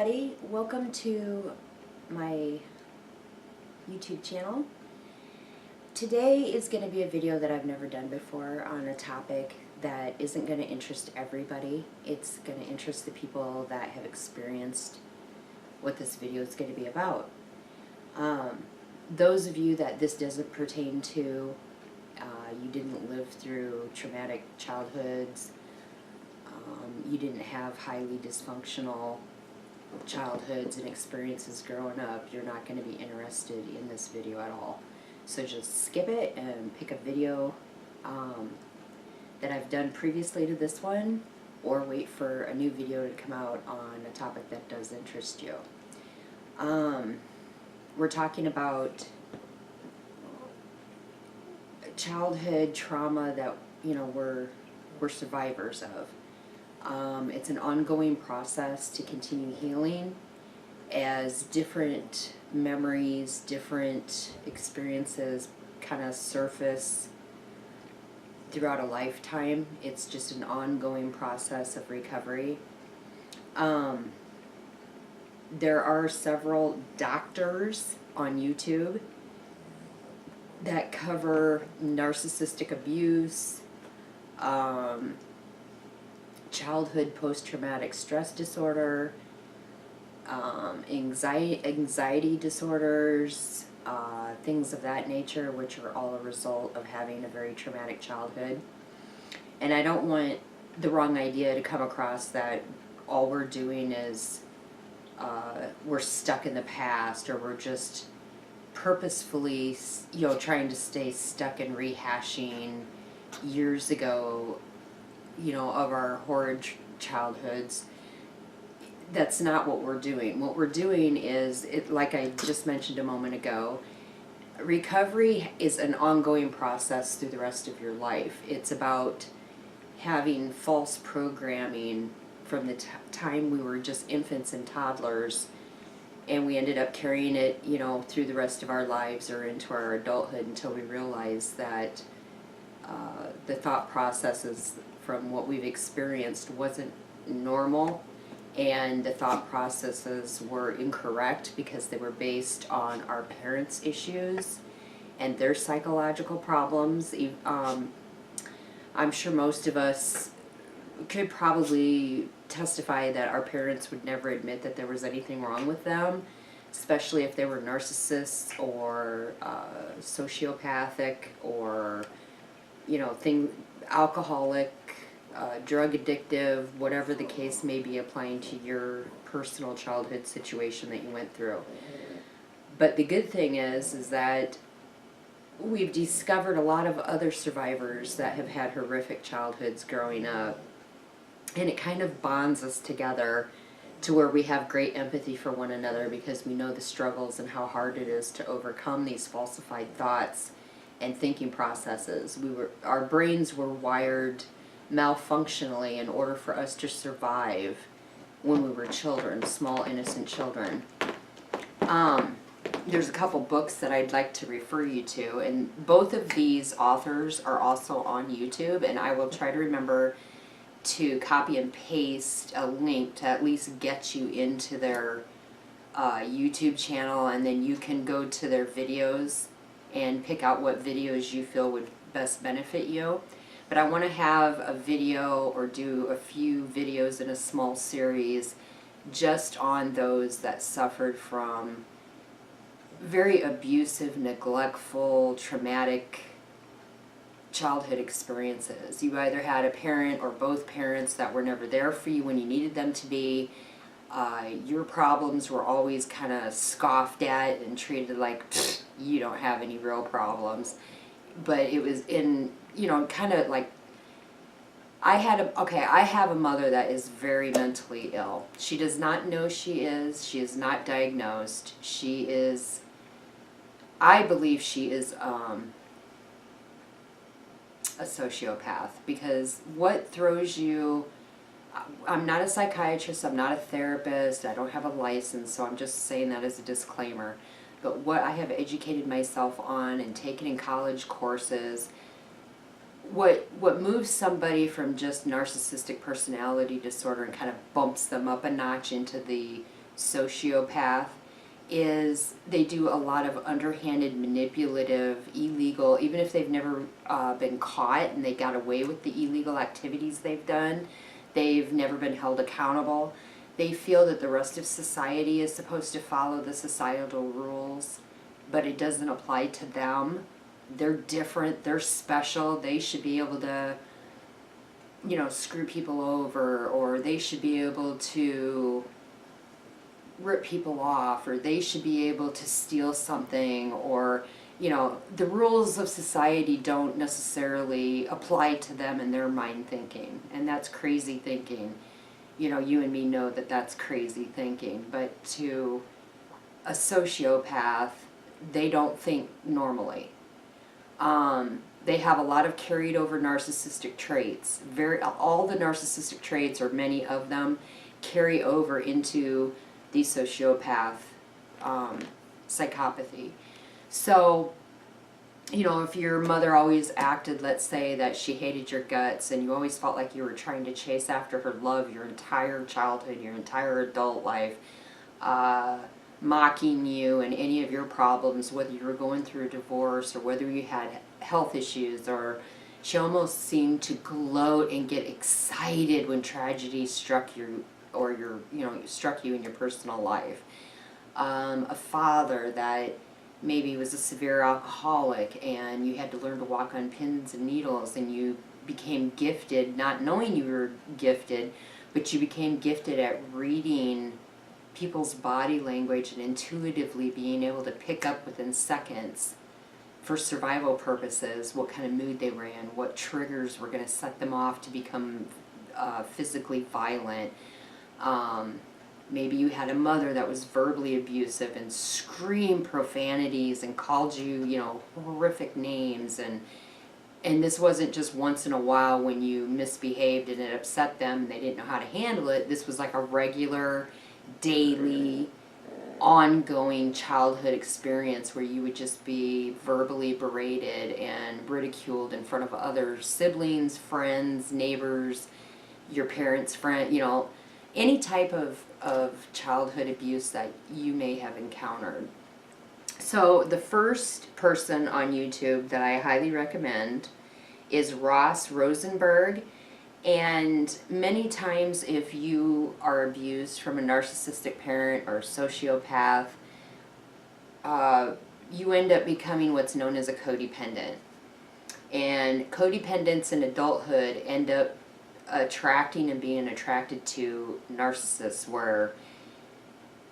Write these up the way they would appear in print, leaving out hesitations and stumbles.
everybody, welcome to my YouTube channel. Today is going to be a video that I've never done before on a topic that isn't going to interest everybody. It's going to interest the people that have experienced what this video is going to be about. Those of you that this doesn't pertain to, you didn't live through traumatic childhoods, you didn't have highly dysfunctional childhoods and experiences growing up, you're not going to be interested in this video at all. So just skip it and pick a video that I've done previously to this one, or wait for a new video to come out on a topic that does interest you. We're talking about childhood trauma that, you know, we're survivors of. It's an ongoing process to continue healing as different memories, different experiences kind of surface throughout a lifetime. It's just an ongoing process of recovery. There are several doctors on YouTube that cover narcissistic abuse, childhood post-traumatic stress disorder, anxiety disorders, things of that nature, which are all a result of having a very traumatic childhood. And I don't want the wrong idea to come across that all we're doing is we're stuck in the past, or we're just purposefully, you know, trying to stay stuck in rehashing years ago, you know, of our horrid childhoods. That's not what we're doing. What we're doing is, like I just mentioned a moment ago, recovery is an ongoing process through the rest of your life. It's about having false programming from the time we were just infants and toddlers, and we ended up carrying it, you know, through the rest of our lives or into our adulthood until we realized that the thought processes from what we've experienced wasn't normal, and the thought processes were incorrect because they were based on our parents' issues and their psychological problems. I'm sure most of us could probably testify that our parents would never admit that there was anything wrong with them, especially if they were narcissists or sociopathic, or, you know, alcoholic, drug addictive, whatever the case may be applying to your personal childhood situation that you went through. But the good thing is that we've discovered a lot of other survivors that have had horrific childhoods growing up, and it kind of bonds us together to where we have great empathy for one another, because we know the struggles and how hard it is to overcome these falsified thoughts and thinking processes. Our brains were wired malfunctionally in order for us to survive when we were children, small innocent children. There's a couple books that I'd like to refer you to, and both of these authors are also on YouTube, and I will try to remember to copy and paste a link to at least get you into their YouTube channel, and then you can go to their videos and pick out what videos you feel would best benefit you. But I want to have a video, or do a few videos in a small series just on those that suffered from very abusive, neglectful, traumatic childhood experiences. You either had a parent or both parents that were never there for you when you needed them to be. Your problems were always kind of scoffed at and treated like, you don't have any real problems. But it was in, you know, kind of like, I have a mother that is very mentally ill. She does not know she is not diagnosed. She is, I believe she is a sociopath, because what throws you, I'm not a psychiatrist, I'm not a therapist, I don't have a license, so I'm just saying that as a disclaimer. But what I have educated myself on and taken in college courses, what moves somebody from just narcissistic personality disorder and kind of bumps them up a notch into the sociopath is they do a lot of underhanded, manipulative, illegal, even if they've never been caught and they got away with the illegal activities they've done, they've never been held accountable. They feel that the rest of society is supposed to follow the societal rules, but it doesn't apply to them. They're different, they're special, they should be able to, you know, screw people over, or they should be able to rip people off, or they should be able to steal something, or, you know, the rules of society don't necessarily apply to them in their mind thinking, and that's crazy thinking. You know, you and me know that that's crazy thinking, but to a sociopath, they don't think normally. They have a lot of carried over narcissistic traits. All the narcissistic traits, or many of them, carry over into the sociopath psychopathy. So, you know, if your mother always acted, let's say, that she hated your guts, and you always felt like you were trying to chase after her love your entire childhood, your entire adult life, mocking you and any of your problems, whether you were going through a divorce or whether you had health issues, or she almost seemed to gloat and get excited when tragedy struck you, or struck you in your personal life. A father that maybe was a severe alcoholic and you had to learn to walk on pins and needles, and you became gifted, not knowing you were gifted, but you became gifted at reading people's body language and intuitively being able to pick up within seconds, for survival purposes, what kind of mood they were in, what triggers were going to set them off to become physically violent. Maybe you had a mother that was verbally abusive and screamed profanities and called you, you know, horrific names, and this wasn't just once in a while when you misbehaved and it upset them and they didn't know how to handle it. This was like a regular, daily, ongoing childhood experience where you would just be verbally berated and ridiculed in front of other siblings, friends, neighbors, your parents' friend, you know, any type of childhood abuse that you may have encountered. So the first person on YouTube that I highly recommend is Ross Rosenberg. And many times if you are abused from a narcissistic parent or sociopath, you end up becoming what's known as a codependent. And codependents in adulthood end up attracting and being attracted to narcissists, where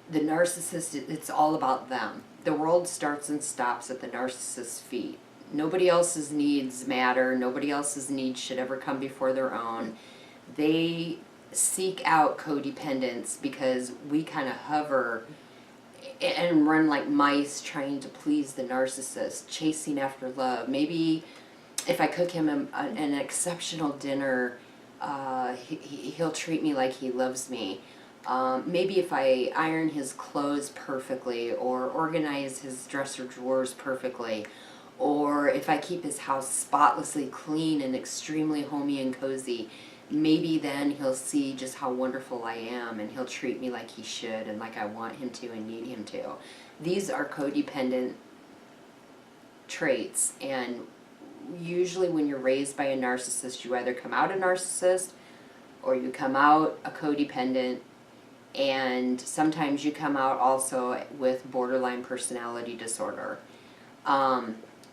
the narcissist, it's all about them. The world starts and stops at the narcissist's feet. Nobody else's needs matter. Nobody else's needs should ever come before their own. They seek out codependence because we kind of hover and run like mice trying to please the narcissist, chasing after love. Maybe if I cook him an exceptional dinner, he'll treat me like he loves me. Maybe if I iron his clothes perfectly, or organize his dresser drawers perfectly, or if I keep his house spotlessly clean and extremely homey and cozy, maybe then he'll see just how wonderful I am and he'll treat me like he should and like I want him to and need him to. These are codependent traits, and usually when you're raised by a narcissist, you either come out a narcissist or you come out a codependent, and sometimes you come out also with borderline personality disorder.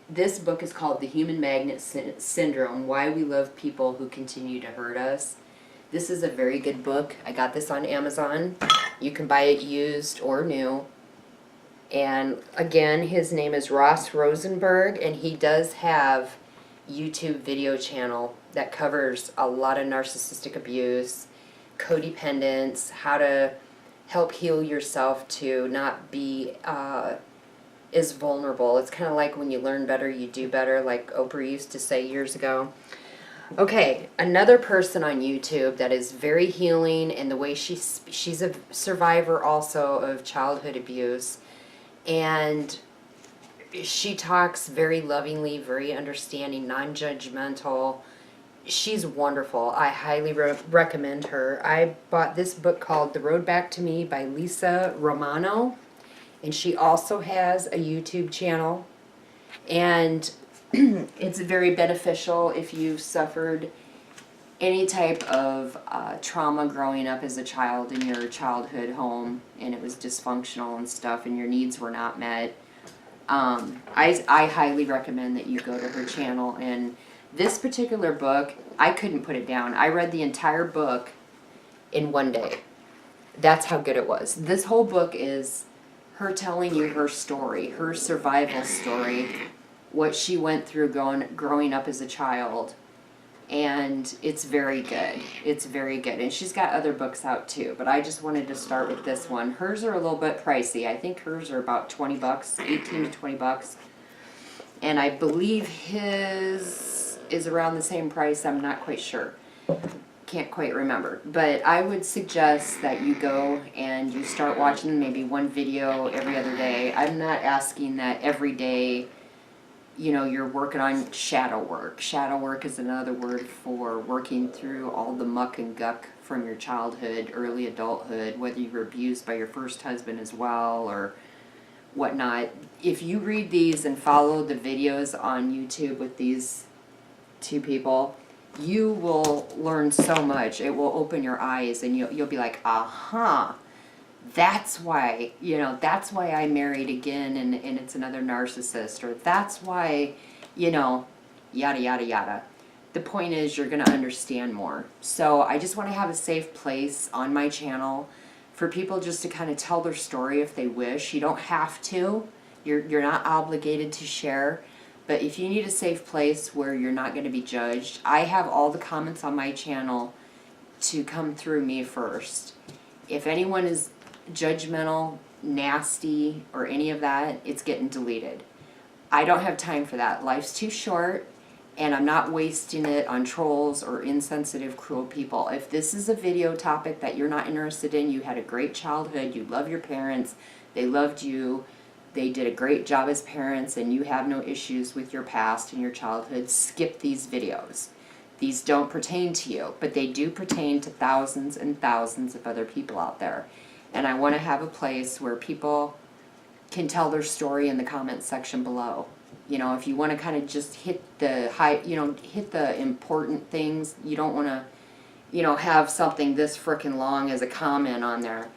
This book is called The Human Magnet Syndrome, Why We Love People Who Continue to Hurt Us. This is a very good book. I got this on Amazon. You can buy it used or new. And again, his name is Ross Rosenberg, and he does have YouTube video channel that covers a lot of narcissistic abuse, codependence, how to help heal yourself to not be is vulnerable. It's kind of like when you learn better, you do better, like Oprah used to say years ago. Okay, another person on YouTube that is very healing in the way she's a survivor also of childhood abuse, and she talks very lovingly, very understanding, non-judgmental. she's wonderful. I highly recommend her. I bought this book called The Road Back to Me by Lisa Romano, and she also has a YouTube channel, and it's very beneficial if you've suffered any type of trauma growing up as a child in your childhood home, and it was dysfunctional and stuff, and your needs were not met. I highly recommend that you go to her channel. And this particular book, I couldn't put it down. I read the entire book in one day. That's how good it was. This whole book is her telling you her story, her survival story, what she went through growing up as a child. And it's very good. It's very good. And she's got other books out too, but I just wanted to start with this one. Hers are a little bit pricey. I think hers are about 20 bucks, 18 to 20 bucks. And I believe his is around the same price. I'm not quite sure. Can't quite remember. But I would suggest that you go and you start watching maybe one video every other day. I'm not asking that every day, you know, you're working on shadow work. Shadow work is another word for working through all the muck and guck from your childhood, early adulthood, whether you were abused by your first husband as well or whatnot. If you read these and follow the videos on YouTube with these two people, you will learn so much. It will open your eyes, and you'll be like, aha. That's why, you know, that's why I married again and it's another narcissist, or that's why, you know, yada, yada, yada. The point is you're going to understand more. So I just want to have a safe place on my channel for people just to kind of tell their story if they wish. You don't have to. You're not obligated to share. But if you need a safe place where you're not going to be judged, I have all the comments on my channel to come through me first. If anyone is judgmental, nasty, or any of that, it's getting deleted. I don't have time for that. Life's too short, and I'm not wasting it on trolls or insensitive, cruel people. If this is a video topic that you're not interested in, you had a great childhood, you love your parents, they loved you, they did a great job as parents, and you have no issues with your past and your childhood, skip these videos. These don't pertain to you, but they do pertain to thousands and thousands of other people out there. And I want to have a place where people can tell their story in the comments section below. You know, if you want to kind of just hit the hit the important things, you don't want to, you know, have something this frickin' long as a comment on there.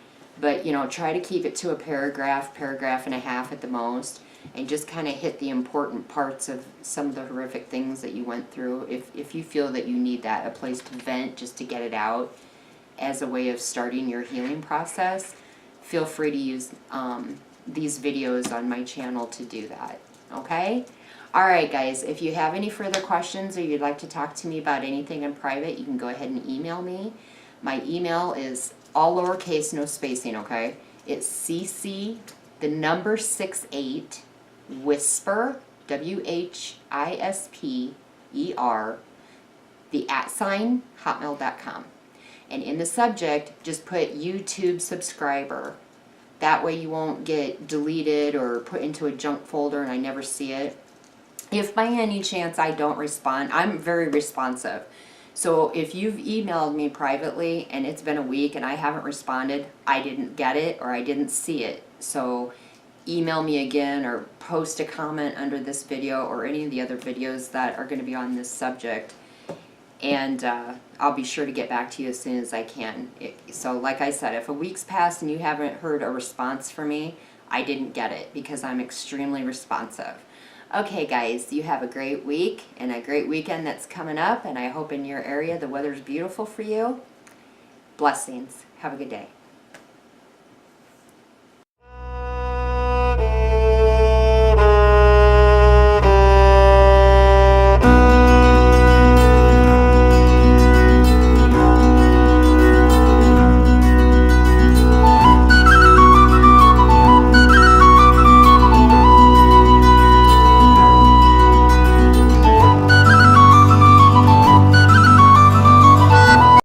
But, you know, try to keep it to a paragraph and a half at the most, and just kind of hit the important parts of some of the horrific things that you went through. If you feel that you need that, a place to vent just to get it out, as a way of starting your healing process, feel free to use these videos on my channel to do that, okay? Alright guys, if you have any further questions or you'd like to talk to me about anything in private, you can go ahead and email me. My email is all lowercase, no spacing, okay? It's cc, the number 68, whisper, WHISPER, the @ hotmail.com. And in the subject, just put YouTube subscriber. That way you won't get deleted or put into a junk folder and I never see it. If by any chance I don't respond, I'm very responsive. So if you've emailed me privately and it's been a week and I haven't responded, I didn't get it or I didn't see it. So email me again or post a comment under this video or any of the other videos that are going to be on this subject. And I'll be sure to get back to you as soon as I can. So like I said, if a week's passed and you haven't heard a response from me, I didn't get it because I'm extremely responsive. Okay guys, you have a great week and a great weekend that's coming up, and I hope in your area the weather's beautiful for you. Blessings. Have a good day.